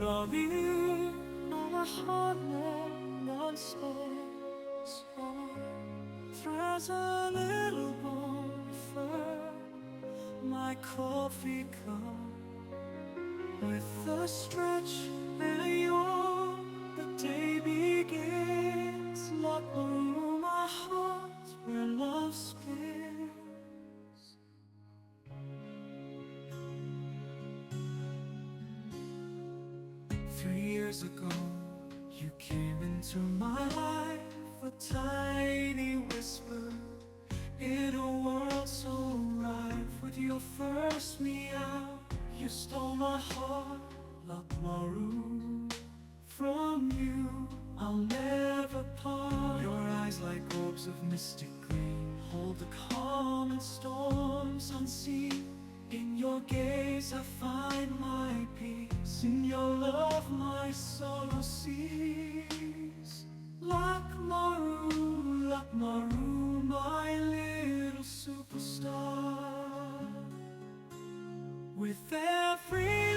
Love you, my heart never stays on. There's a little bonfire, my coffee cup, with a stretch and a yawn, the day begins. Luckmaru, my heart, where love spins. 3 years ago, you came into my life, a tiny whisper in a world so rife. With your first meow, you stole my heart, Luckmaru. From you, I'll never part. Your eyes like orbs of mystic green hold the calm and storms unseen. In your gaze I find my peace. In your love my sorrow cease. Luckmaru, Luckmaru, my little superstar. With every